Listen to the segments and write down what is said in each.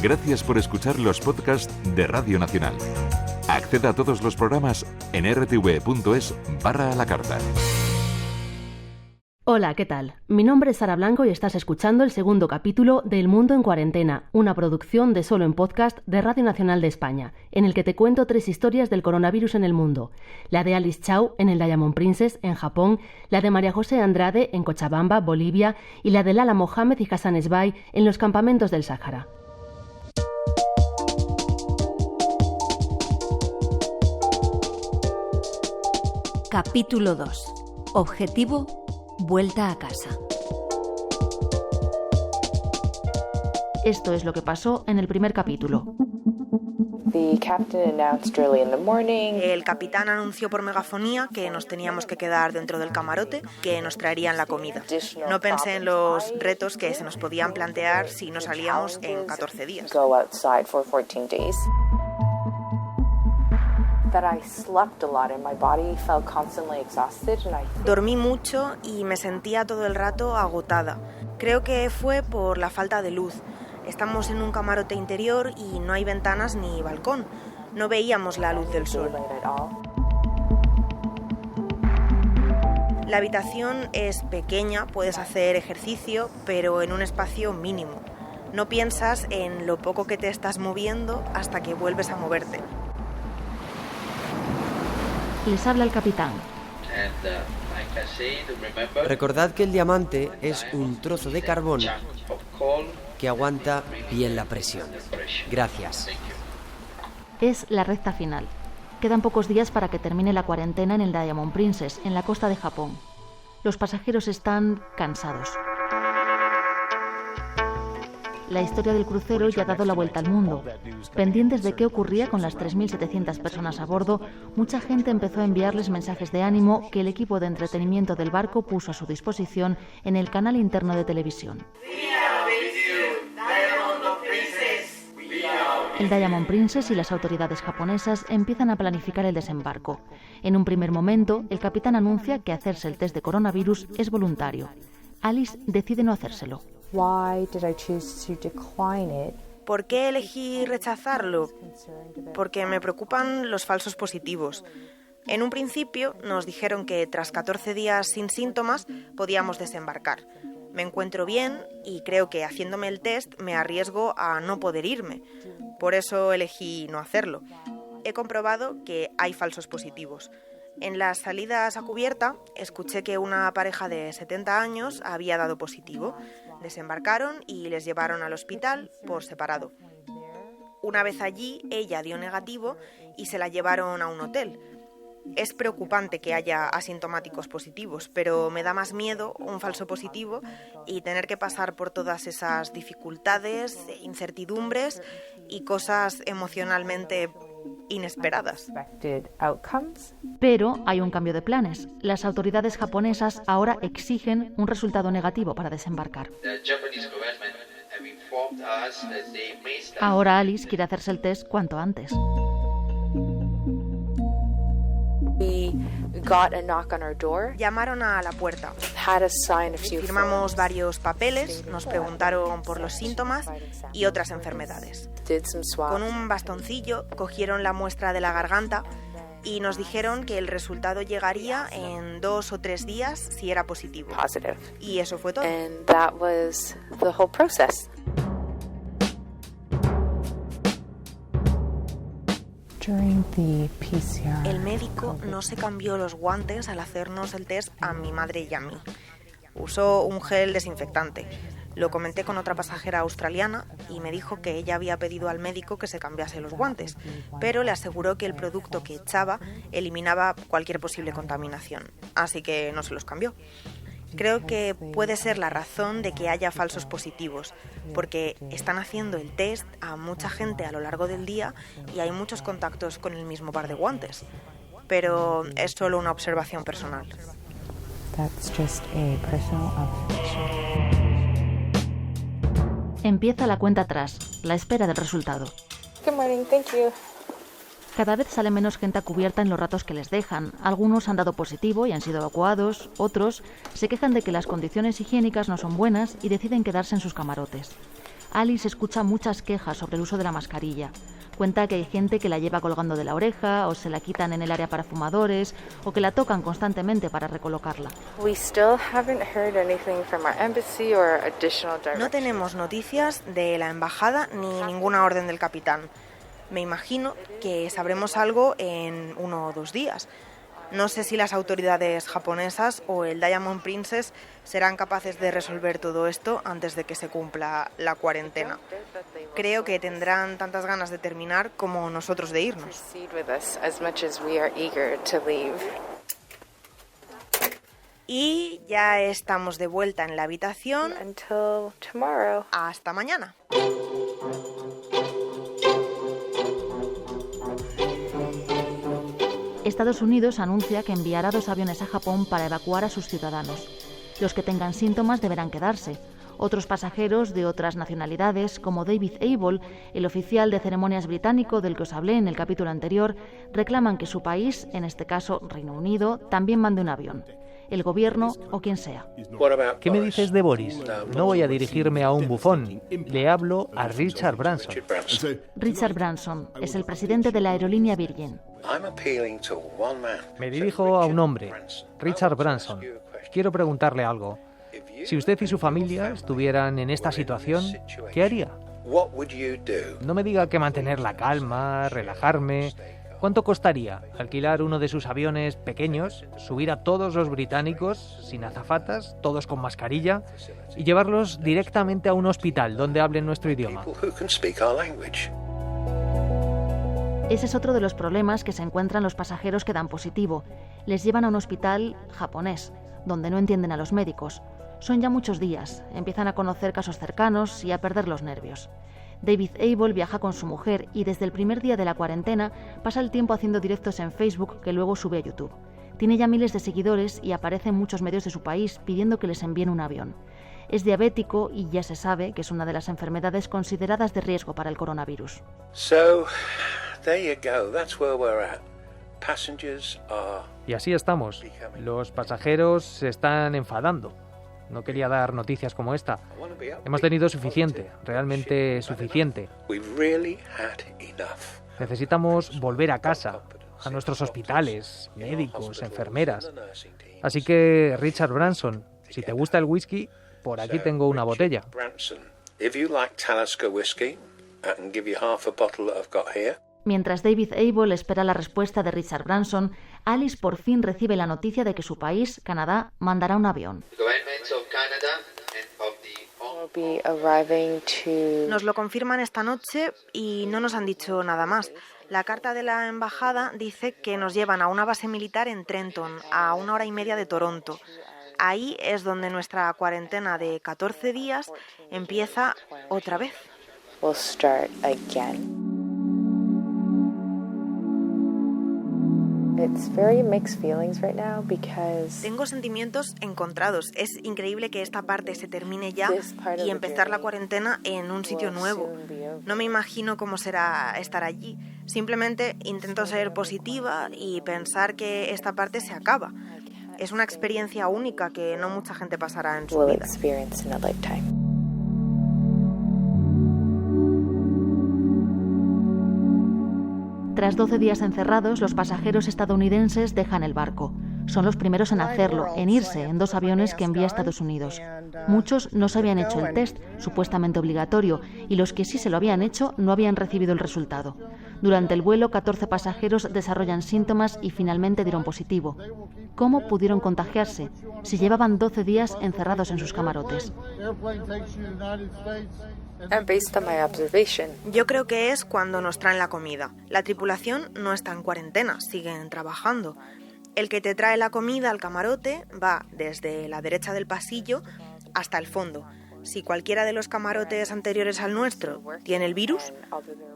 Gracias por escuchar los podcasts de Radio Nacional. Acceda a todos los programas en rtv.es/a la carta. Hola, ¿qué tal? Mi nombre es Sara Blanco y estás escuchando el segundo capítulo de El Mundo en Cuarentena, una producción de Solo en Podcast de Radio Nacional de España, en el que te cuento 3 historias del coronavirus en el mundo. La de Alice Chao en el Diamond Princess, en Japón, la de María José Andrade en Cochabamba, Bolivia, y la de Lala Mohamed y Hassan Esbai en los campamentos del Sáhara. Capítulo 2. Objetivo: vuelta a casa. Esto es lo que pasó en el primer capítulo. El capitán anunció por megafonía que nos teníamos que quedar dentro del camarote, que nos traerían la comida. No pensé en los retos que se nos podían plantear si no salíamos en 14 días. Dormí mucho y me sentía todo el rato agotada. Creo que fue por la falta de luz. Estamos en un camarote interior y no hay ventanas ni balcón. No veíamos la luz del sol. La habitación es pequeña, puedes hacer ejercicio, pero en un espacio mínimo. No piensas en lo poco que te estás moviendo hasta que vuelves a moverte. Les habla el capitán. Recordad que el diamante es un trozo de carbón que aguanta bien la presión. Gracias. Es la recta final. Quedan pocos días para que termine la cuarentena en el Diamond Princess, en la costa de Japón. Los pasajeros están cansados. La historia del crucero ya ha dado la vuelta al mundo. Pendientes de qué ocurría con las 3.700 personas a bordo, mucha gente empezó a enviarles mensajes de ánimo que el equipo de entretenimiento del barco puso a su disposición en el canal interno de televisión. El Diamond Princess y las autoridades japonesas empiezan a planificar el desembarco. En un primer momento, el capitán anuncia que hacerse el test de coronavirus es voluntario. Alice decide no hacérselo. ¿Por qué elegí rechazarlo? Porque me preocupan los falsos positivos. En un principio nos dijeron que tras 14 días sin síntomas podíamos desembarcar. Me encuentro bien y creo que haciéndome el test me arriesgo a no poder irme. Por eso elegí no hacerlo. He comprobado que hay falsos positivos. En las salidas a cubierta escuché que una pareja de 70 años había dado positivo. Desembarcaron y les llevaron al hospital por separado. Una vez allí, ella dio negativo y se la llevaron a un hotel. Es preocupante que haya asintomáticos positivos, pero me da más miedo un falso positivo y tener que pasar por todas esas dificultades, incertidumbres y cosas emocionalmente inesperadas. Pero hay un cambio de planes. Las autoridades japonesas ahora exigen un resultado negativo para desembarcar. Ahora Alice quiere hacerse el test cuanto antes. Llamaron a la puerta. Firmamos varios papeles, nos preguntaron por los síntomas y otras enfermedades. Con un bastoncillo cogieron la muestra de la garganta y nos dijeron que el resultado llegaría en 2 o 3 días si era positivo. Y eso fue todo. El médico no se cambió los guantes al hacernos el test a mi madre y a mí. Usó un gel desinfectante. Lo comenté con otra pasajera australiana y me dijo que ella había pedido al médico que se cambiase los guantes, pero le aseguró que el producto que echaba eliminaba cualquier posible contaminación, así que no se los cambió. Creo que puede ser la razón de que haya falsos positivos, porque están haciendo el test a mucha gente a lo largo del día y hay muchos contactos con el mismo par de guantes. Pero es solo una observación personal. Empieza la cuenta atrás, la espera del resultado. Good morning, thank you. Cada vez sale menos gente a cubierta en los ratos que les dejan. Algunos han dado positivo y han sido evacuados, otros se quejan de que las condiciones higiénicas no son buenas y deciden quedarse en sus camarotes. Alice escucha muchas quejas sobre el uso de la mascarilla. Cuenta que hay gente que la lleva colgando de la oreja o se la quitan en el área para fumadores o que la tocan constantemente para recolocarla. No tenemos noticias de la embajada ni ninguna orden del capitán. Me imagino que sabremos algo en 1 o 2 días. No sé si las autoridades japonesas o el Diamond Princess serán capaces de resolver todo esto antes de que se cumpla la cuarentena. Creo que tendrán tantas ganas de terminar como nosotros de irnos. Y ya estamos de vuelta en la habitación. Hasta mañana. Estados Unidos anuncia que enviará 2 aviones a Japón para evacuar a sus ciudadanos. Los que tengan síntomas deberán quedarse. Otros pasajeros de otras nacionalidades, como David Abel, el oficial de ceremonias británico del que os hablé en el capítulo anterior, reclaman que su país, en este caso Reino Unido, también mande un avión. El gobierno o quien sea. ¿Qué me dices de Boris? No voy a dirigirme a un bufón. Le hablo a Richard Branson. Richard Branson es el presidente de la aerolínea Virgin. Me dirijo a un hombre, Richard Branson. Quiero preguntarle algo. Si usted y su familia estuvieran en esta situación, ¿qué haría? No me diga que mantener la calma, relajarme. ¿Cuánto costaría alquilar uno de sus aviones pequeños, subir a todos los británicos, sin azafatas, todos con mascarilla, y llevarlos directamente a un hospital donde hablen nuestro idioma? Ese es otro de los problemas que se encuentran los pasajeros que dan positivo. Les llevan a un hospital japonés, donde no entienden a los médicos. Son ya muchos días, empiezan a conocer casos cercanos y a perder los nervios. David Abel viaja con su mujer y desde el primer día de la cuarentena pasa el tiempo haciendo directos en Facebook que luego sube a YouTube. Tiene ya miles de seguidores y aparece en muchos medios de su país pidiendo que les envíen un avión. Es diabético y ya se sabe que es una de las enfermedades consideradas de riesgo para el coronavirus. Y así estamos. Los pasajeros se están enfadando. No quería dar noticias como esta. Hemos tenido suficiente, realmente suficiente. Necesitamos volver a casa, a nuestros hospitales, médicos, enfermeras. Así que, Richard Branson, si te gusta el whisky, por aquí tengo una botella. Mientras David Abel espera la respuesta de Richard Branson, Alice por fin recibe la noticia de que su país, Canadá, mandará un avión. Nos lo confirman esta noche y no nos han dicho nada más. La carta de la embajada dice que nos llevan a una base militar en Trenton, a 1 hora y media de Toronto. Ahí es donde nuestra cuarentena de 14 días empieza otra vez. Tengo sentimientos encontrados. Es increíble que esta parte se termine ya y empezar la cuarentena en un sitio nuevo. No me imagino cómo será estar allí. Simplemente intento ser positiva y pensar que esta parte se acaba. Es una experiencia única que no mucha gente pasará en su vida. Tras 12 días encerrados, los pasajeros estadounidenses dejan el barco. Son los primeros en hacerlo, en irse en 2 aviones que envía Estados Unidos. Muchos no se habían hecho el test, supuestamente obligatorio, y los que sí se lo habían hecho no habían recibido el resultado. Durante el vuelo, 14 pasajeros desarrollan síntomas y finalmente dieron positivo. ¿Cómo pudieron contagiarse si llevaban 12 días encerrados en sus camarotes? Yo creo que es cuando nos traen la comida. La tripulación no está en cuarentena, siguen trabajando. El que te trae la comida al camarote va desde la derecha del pasillo hasta el fondo. Si cualquiera de los camarotes anteriores al nuestro tiene el virus,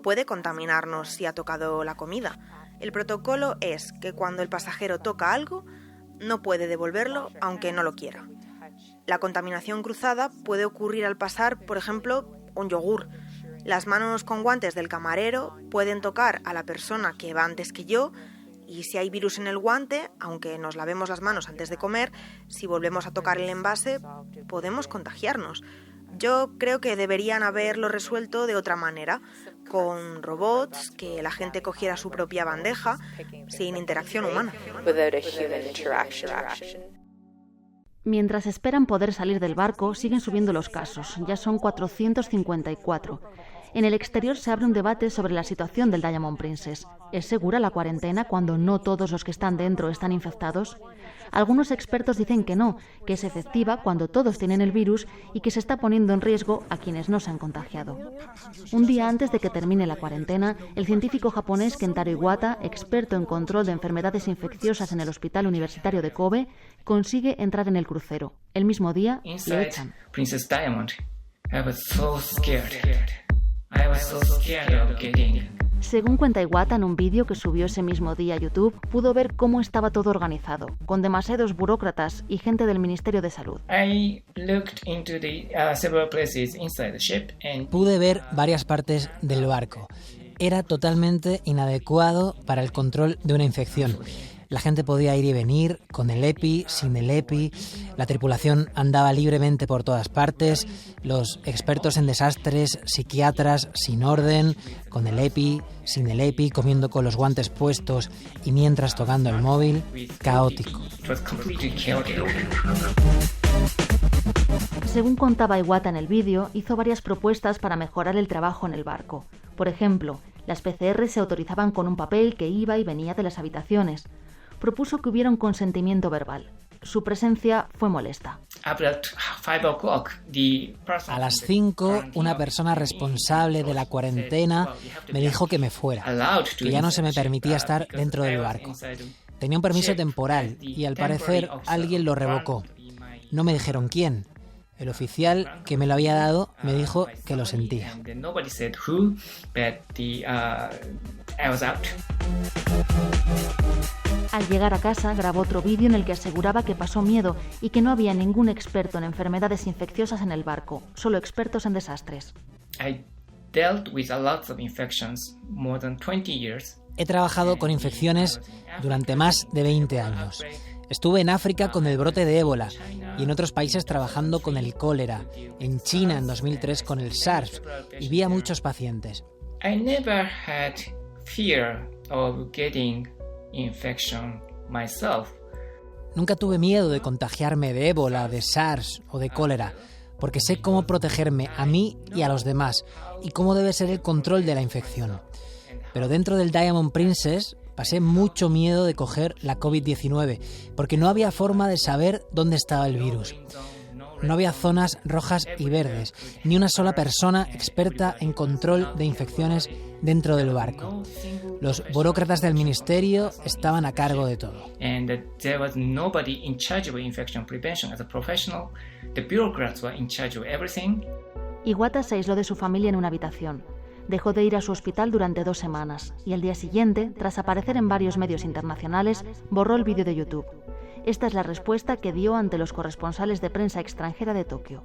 puede contaminarnos si ha tocado la comida. El protocolo es que cuando el pasajero toca algo, no puede devolverlo aunque no lo quiera. La contaminación cruzada puede ocurrir al pasar, por ejemplo, un yogur. Las manos con guantes del camarero pueden tocar a la persona que va antes que yo y si hay virus en el guante, aunque nos lavemos las manos antes de comer, si volvemos a tocar el envase, podemos contagiarnos. Yo creo que deberían haberlo resuelto de otra manera, con robots, que la gente cogiera su propia bandeja, sin interacción humana. Mientras esperan poder salir del barco, siguen subiendo los casos. Ya son 454. En el exterior se abre un debate sobre la situación del Diamond Princess. ¿Es segura la cuarentena cuando no todos los que están dentro están infectados? Algunos expertos dicen que no, que es efectiva cuando todos tienen el virus y que se está poniendo en riesgo a quienes no se han contagiado. Un día antes de que termine la cuarentena, el científico japonés Kentaro Iwata, experto en control de enfermedades infecciosas en el Hospital Universitario de Kobe, consigue entrar en el crucero. El mismo día le echan. Princess Diamond, I was so scared. I was so scared of getting. Según cuenta Iwata en un vídeo que subió ese mismo día a YouTube, pudo ver cómo estaba todo organizado, con demasiados burócratas y gente del Ministerio de Salud. Pude ver varias partes del barco. Era totalmente inadecuado para el control de una infección. La gente podía ir y venir, con el EPI, sin el EPI, la tripulación andaba libremente por todas partes, los expertos en desastres, psiquiatras sin orden, con el EPI, sin el EPI, comiendo con los guantes puestos y mientras tocando el móvil, caótico. Según contaba Iwata en el vídeo, hizo varias propuestas para mejorar el trabajo en el barco. Por ejemplo, las PCR se autorizaban con un papel que iba y venía de las habitaciones. Propuso que hubiera un consentimiento verbal. Su presencia fue molesta. A las 5, una persona responsable de la cuarentena me dijo que me fuera, que ya no se me permitía estar dentro del barco. Tenía un permiso temporal y al parecer alguien lo revocó. No me dijeron quién. El oficial que me lo había dado me dijo que lo sentía. Al llegar a casa, grabó otro vídeo en el que aseguraba que pasó miedo y que no había ningún experto en enfermedades infecciosas en el barco, solo expertos en desastres. He trabajado con infecciones durante más de 20 años. Estuve en África con el brote de ébola y en otros países trabajando con el cólera, en China en 2003 con el SARS, y vi a muchos pacientes. I never had fear of getting infection myself. Nunca tuve miedo de contagiarme de ébola, de SARS o de cólera, porque sé cómo protegerme a mí y a los demás y cómo debe ser el control de la infección. Pero dentro del Diamond Princess pasé mucho miedo de coger la COVID-19, porque no había forma de saber dónde estaba el virus. No había zonas rojas y verdes, ni una sola persona experta en control de infecciones dentro del barco. Los burócratas del ministerio estaban a cargo de todo. Iwata se aisló de su familia en una habitación. Dejó de ir a su hospital durante 2 semanas y al día siguiente, tras aparecer en varios medios internacionales, borró el vídeo de YouTube. Esta es la respuesta que dio ante los corresponsales de prensa extranjera de Tokio.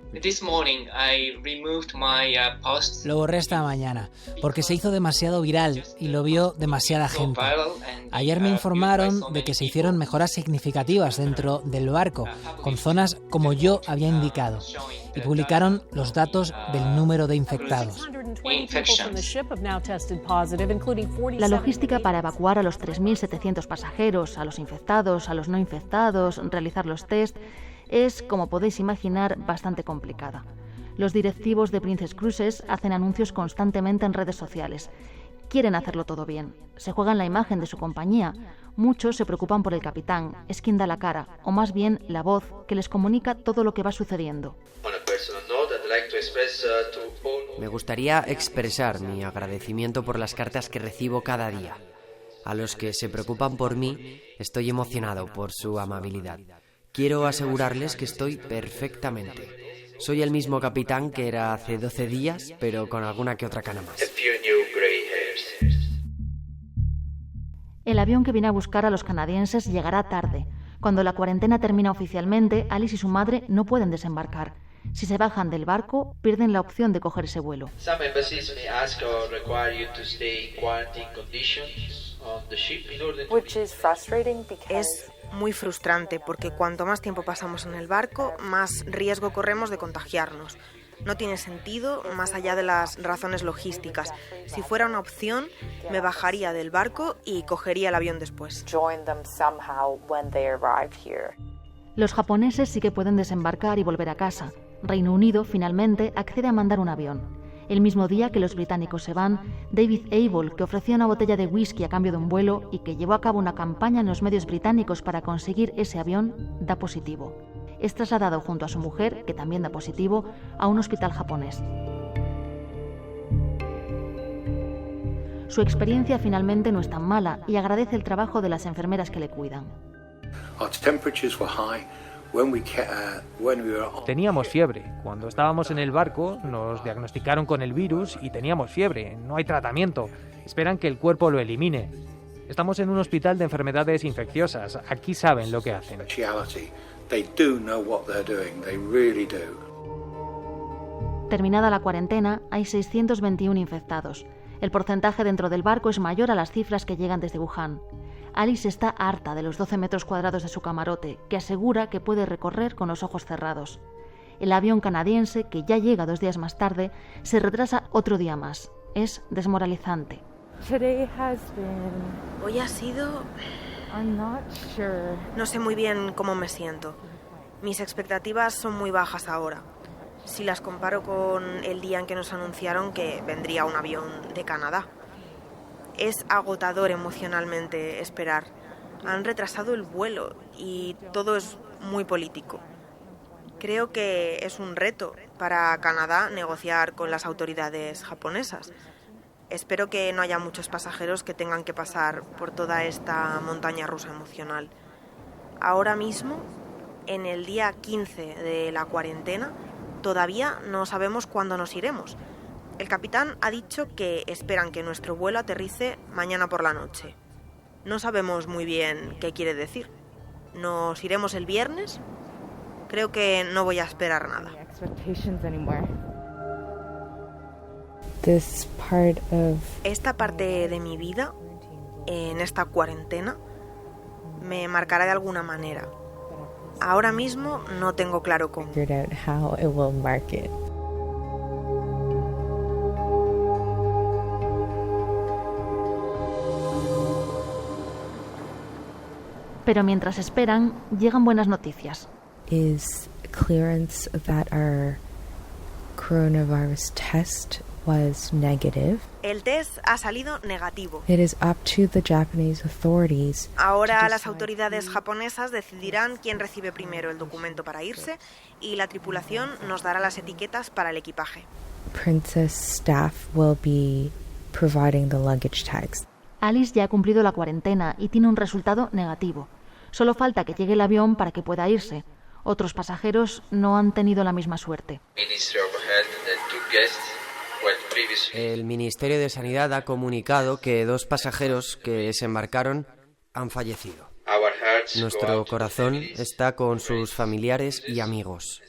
Lo borré esta mañana, porque se hizo demasiado viral y lo vio demasiada gente. Ayer me informaron de que se hicieron mejoras significativas dentro del barco, con zonas como yo había indicado, y publicaron los datos del número de infectados. La logística para evacuar a los 3.700 pasajeros, a los infectados, a los no infectados, realizar los test, es, como podéis imaginar, bastante complicada. Los directivos de Princess Cruises hacen anuncios constantemente en redes sociales. Quieren hacerlo todo bien. Se juegan la imagen de su compañía. Muchos se preocupan por el capitán, es quien da la cara, o más bien la voz que les comunica todo lo que va sucediendo. Me gustaría expresar mi agradecimiento por las cartas que recibo cada día. A los que se preocupan por mí, estoy emocionado por su amabilidad. Quiero asegurarles que estoy perfectamente. Soy el mismo capitán que era hace 12 días, pero con alguna que otra cana más. El avión que viene a buscar a los canadienses llegará tarde. Cuando la cuarentena termina oficialmente, Alice y su madre no pueden desembarcar. Si se bajan del barco, pierden la opción de coger ese vuelo. Es muy frustrante porque cuanto más tiempo pasamos en el barco, más riesgo corremos de contagiarnos. No tiene sentido más allá de las razones logísticas. Si fuera una opción, me bajaría del barco y cogería el avión después. Los japoneses sí que pueden desembarcar y volver a casa. Reino Unido, finalmente, accede a mandar un avión. El mismo día que los británicos se van, David Abel, que ofrecía una botella de whisky a cambio de un vuelo y que llevó a cabo una campaña en los medios británicos para conseguir ese avión, da positivo. Es trasladado junto a su mujer, que también da positivo, a un hospital japonés. Su experiencia finalmente no es tan mala y agradece el trabajo de las enfermeras que le cuidan. Teníamos fiebre. Cuando estábamos en el barco nos diagnosticaron con el virus y teníamos fiebre. No hay tratamiento. Esperan que el cuerpo lo elimine. Estamos en un hospital de enfermedades infecciosas. Aquí saben lo que hacen. Terminada la cuarentena, hay 621 infectados. El porcentaje dentro del barco es mayor a las cifras que llegan desde Wuhan. Alice está harta de los 12 metros cuadrados de su camarote, que asegura que puede recorrer con los ojos cerrados. El avión canadiense, que ya llega 2 días más tarde, se retrasa otro día más. Es desmoralizante. Hoy ha sido... No sé muy bien cómo me siento. Mis expectativas son muy bajas ahora. Si las comparo con el día en que nos anunciaron que vendría un avión de Canadá. Es agotador emocionalmente esperar. Han retrasado el vuelo y todo es muy político. Creo que es un reto para Canadá negociar con las autoridades japonesas. Espero que no haya muchos pasajeros que tengan que pasar por toda esta montaña rusa emocional. Ahora mismo, en el día 15 de la cuarentena, todavía no sabemos cuándo nos iremos. El capitán ha dicho que esperan que nuestro vuelo aterrice mañana por la noche. No sabemos muy bien qué quiere decir. ¿Nos iremos el viernes? Creo que no voy a esperar nada. Esta parte de mi vida, en esta cuarentena, me marcará de alguna manera. Ahora mismo no tengo claro cómo. Pero mientras esperan, llegan buenas noticias. Is clearance that our coronavirus test was negative. El test ha salido negativo. It is up to the Japanese authorities. Ahora las autoridades japonesas decidirán quién recibe primero el documento para irse y la tripulación nos dará las etiquetas para el equipaje. Princess staff will be providing the luggage tags. Alice ya ha cumplido la cuarentena y tiene un resultado negativo. Solo falta que llegue el avión para que pueda irse. Otros pasajeros no han tenido la misma suerte. El Ministerio de Sanidad ha comunicado que 2 pasajeros que se embarcaron han fallecido. Nuestro corazón está con sus familiares y amigos.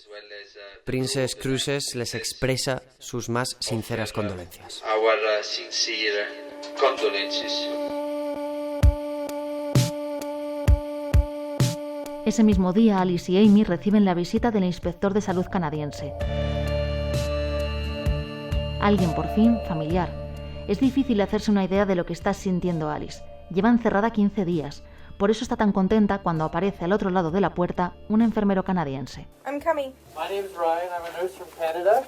Princess Cruises les expresa sus más sinceras condolencias. Ese mismo día, Alice y Amy reciben la visita del inspector de salud canadiense. Alguien, por fin, familiar. Es difícil hacerse una idea de lo que está sintiendo Alice. Lleva encerrada 15 días. Por eso está tan contenta cuando aparece al otro lado de la puerta un enfermero canadiense. I'm coming. My name's Ryan. I'm a nurse from Canada.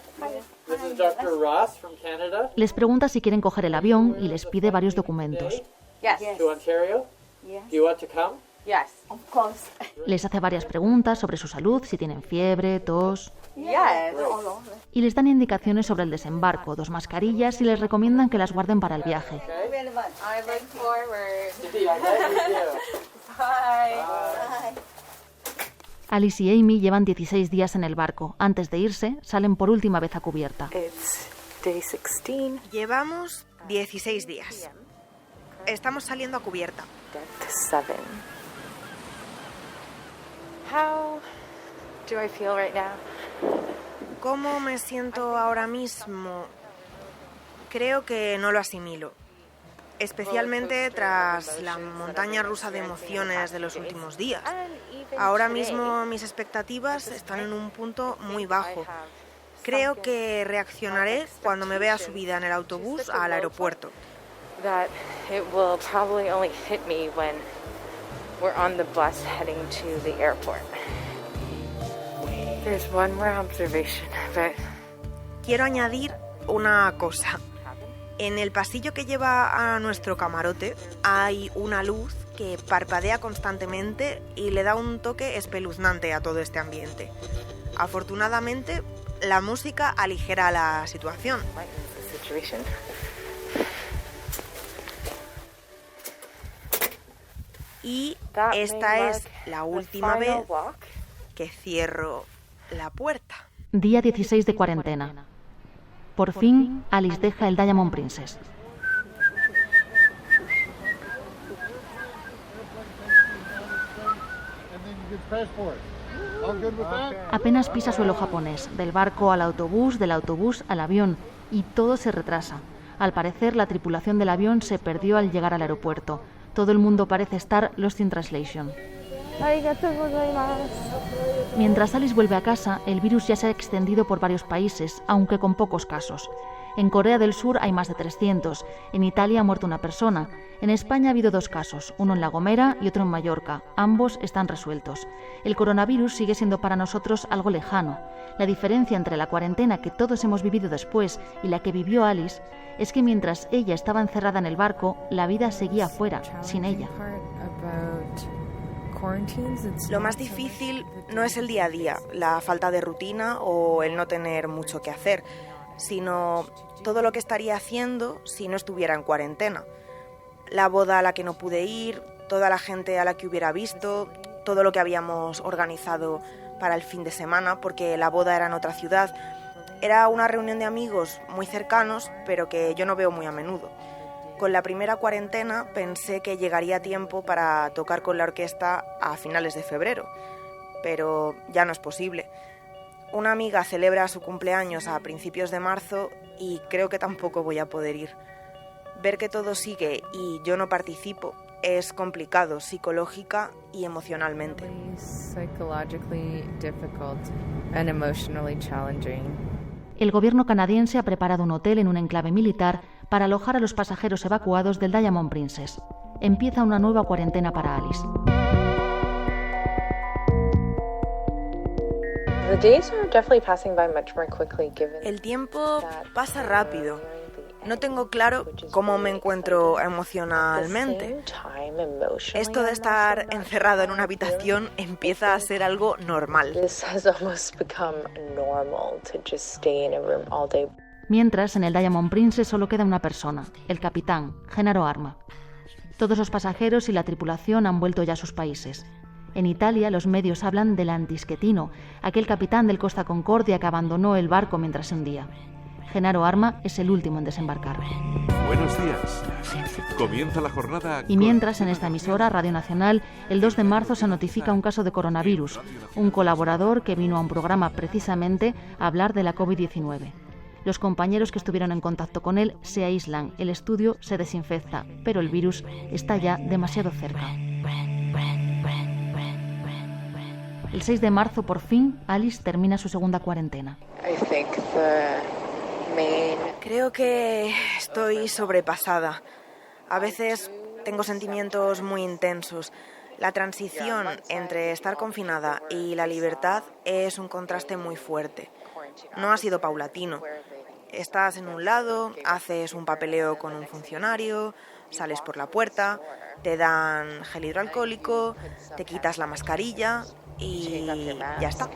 This is Dr. Ross from Canada. Les pregunta si quieren coger el avión y les pide varios documentos. Yes. To Ontario? Yes. Do you want to come? Yes, of course. Les hace varias preguntas sobre su salud, si tienen fiebre, tos. Yes. Y les dan indicaciones sobre el desembarco, 2 mascarillas y les recomiendan que las guarden para el viaje. I look forward. Bye. Alice y Amy llevan 16 días en el barco. Antes de irse, salen por última vez a cubierta. It's day 16. Llevamos 16 días. Estamos saliendo a cubierta. 7. How do I feel right now? ¿Cómo me siento ahora mismo? Creo que no lo asimilo. Especialmente tras la montaña rusa de emociones de los últimos días. Ahora mismo mis expectativas están en un punto muy bajo. Creo que reaccionaré cuando me vea subida en el autobús al aeropuerto. That it will probably only hit me when we're on the bus heading to the airport. There's one more observation, but... Quiero añadir una cosa. En el pasillo que lleva a nuestro camarote hay una luz que parpadea constantemente y le da un toque espeluznante a todo este ambiente. Afortunadamente, la música aligera la situación. Y esta es la última vez que cierro la puerta. Día 16 de cuarentena. Por fin, Alice deja el Diamond Princess. Apenas pisa suelo japonés, del barco al autobús, del autobús al avión, y todo se retrasa. Al parecer, la tripulación del avión se perdió al llegar al aeropuerto. Todo el mundo parece estar lost in translation. Mientras Alice vuelve a casa, el virus ya se ha extendido por varios países, aunque con pocos casos. En Corea del Sur hay más de 300, en Italia ha muerto una persona, en España ha habido 2 casos, uno en La Gomera y otro en Mallorca, ambos están resueltos. El coronavirus sigue siendo para nosotros algo lejano. La diferencia entre la cuarentena que todos hemos vivido después y la que vivió Alice es que mientras ella estaba encerrada en el barco, la vida seguía afuera, sin ella. Lo más difícil no es el día a día, la falta de rutina o el no tener mucho que hacer, sino todo lo que estaría haciendo si no estuviera en cuarentena. La boda a la que no pude ir, toda la gente a la que hubiera visto, todo lo que habíamos organizado para el fin de semana, porque la boda era en otra ciudad. Era una reunión de amigos muy cercanos, pero que yo no veo muy a menudo. Con la primera cuarentena pensé que llegaría tiempo para tocar con la orquesta a finales de febrero, pero ya no es posible. Una amiga celebra su cumpleaños a principios de marzo y creo que tampoco voy a poder ir. Ver que todo sigue y yo no participo es complicado psicológica y emocionalmente. El gobierno canadiense ha preparado un hotel en un enclave militar para alojar a los pasajeros evacuados del Diamond Princess. Empieza una nueva cuarentena para Alice. El tiempo pasa rápido. No tengo claro cómo me encuentro emocionalmente. Esto de estar encerrado en una habitación empieza a ser algo normal. Mientras, en el Diamond Princess solo queda una persona, el capitán, Gennaro Arma. Todos los pasajeros y la tripulación han vuelto ya a sus países. En Italia, los medios hablan del Antischettino, aquel capitán del Costa Concordia que abandonó el barco mientras se hundía. Gennaro Arma es el último en desembarcar. Buenos días. Comienza la jornada. Y mientras, en esta emisora, Radio Nacional, el 2 de marzo se notifica un caso de coronavirus. Un colaborador que vino a un programa precisamente a hablar de la COVID-19. Los compañeros que estuvieron en contacto con él se aíslan, el estudio se desinfecta, pero el virus está ya demasiado cerca. El 6 de marzo, por fin, Alice termina su segunda cuarentena. Creo que estoy sobrepasada. A veces tengo sentimientos muy intensos. La transición entre estar confinada y la libertad es un contraste muy fuerte. No ha sido paulatino. Estás en un lado, haces un papeleo con un funcionario, sales por la puerta, te dan gel hidroalcohólico, te quitas la mascarilla y ya está.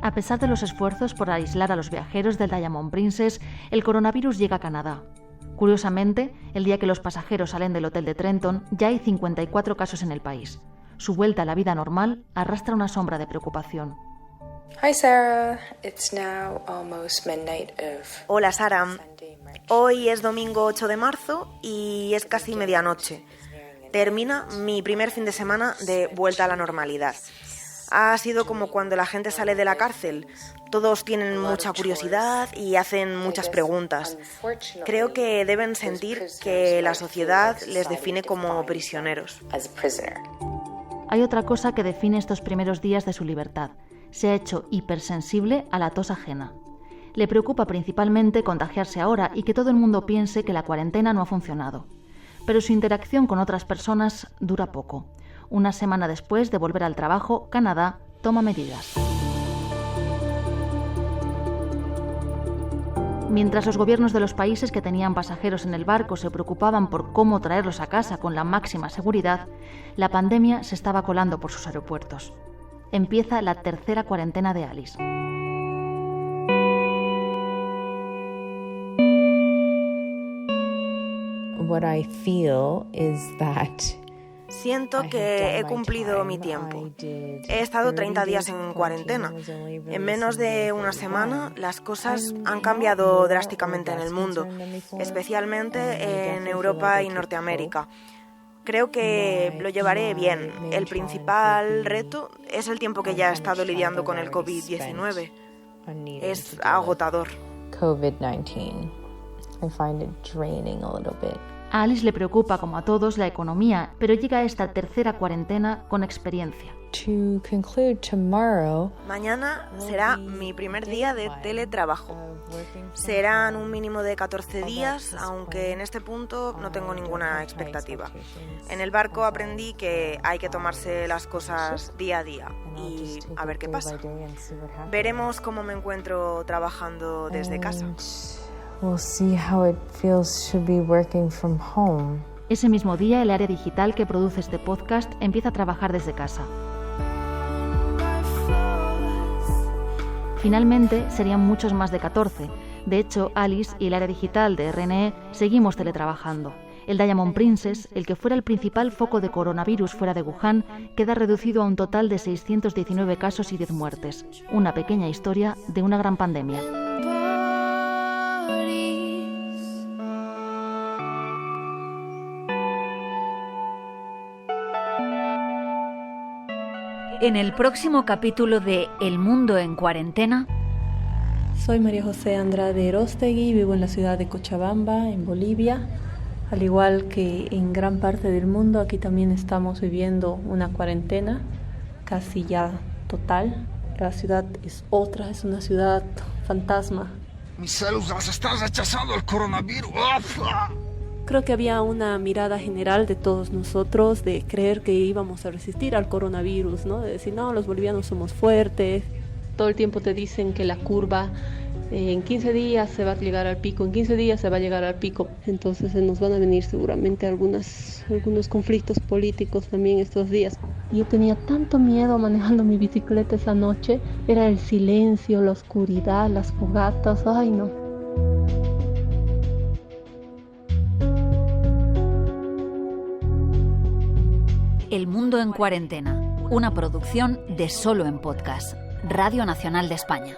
A pesar de los esfuerzos por aislar a los viajeros del Diamond Princess, el coronavirus llega a Canadá. Curiosamente, el día que los pasajeros salen del hotel de Trenton, ya hay 54 casos en el país. Su vuelta a la vida normal arrastra una sombra de preocupación. Hi Sarah, it's now almost midnight of... Hola Sara, hoy es domingo 8 de marzo y es casi medianoche. Termina mi primer fin de semana de vuelta a la normalidad. Ha sido como cuando la gente sale de la cárcel. Todos tienen mucha curiosidad y hacen muchas preguntas. Creo que deben sentir que la sociedad les define como prisioneros. hay otra cosa que define estos primeros días de su libertad. Se ha hecho hipersensible a la tos ajena. Le preocupa principalmente contagiarse ahora y que todo el mundo piense que la cuarentena no ha funcionado. Pero su interacción con otras personas dura poco. Una semana después de volver al trabajo, Canadá toma medidas. Mientras los gobiernos de los países que tenían pasajeros en el barco se preocupaban por cómo traerlos a casa con la máxima seguridad, la pandemia se estaba colando por sus aeropuertos. Empieza la tercera cuarentena de Alice. What I feel is that siento que he cumplido mi tiempo. He estado 30 días en cuarentena. En menos de una semana, las cosas han cambiado drásticamente en el mundo, especialmente en Europa y Norteamérica. Creo que lo llevaré bien. El principal reto es el tiempo que ya he estado lidiando con el COVID-19. Es agotador. COVID-19. I find it draining a little bit. A Alice le preocupa, como a todos, la economía, pero llega a esta tercera cuarentena con experiencia. To conclude, tomorrow, mañana será mi primer día de teletrabajo. Serán un mínimo de 14 días, aunque en este punto no tengo ninguna expectativa. En el barco aprendí que hay que tomarse las cosas día a día y a ver qué pasa. Veremos cómo me encuentro trabajando desde casa. We'll see how it feels to be working from home. Ese mismo día, el área digital que produce este podcast empieza a trabajar desde casa. Finalmente, serían muchos más de 14. De hecho, Alice y el área digital de RNE seguimos teletrabajando. El Diamond Princess, el que fuera el principal foco de coronavirus fuera de Wuhan, queda reducido a un total de 619 casos y 10 muertes. Una pequeña historia de una gran pandemia. En el próximo capítulo de El Mundo en Cuarentena... Soy María José Andrade Erostegui, vivo en la ciudad de Cochabamba, en Bolivia. Al igual que en gran parte del mundo, aquí también estamos viviendo una cuarentena casi ya total. La ciudad es otra, es una ciudad fantasma. Mis células están rechazando el coronavirus. Creo que había una mirada general de todos nosotros de creer que íbamos a resistir al coronavirus, ¿no? De decir, no, los bolivianos somos fuertes. Todo el tiempo te dicen que la curva en 15 días se va a llegar al pico, en 15 días se va a llegar al pico. Entonces se nos van a venir seguramente algunos conflictos políticos también estos días. Yo tenía tanto miedo manejando mi bicicleta esa noche. Era el silencio, la oscuridad, las fogatas, ay no. El Mundo en Cuarentena, una producción de Solo en Podcast, Radio Nacional de España.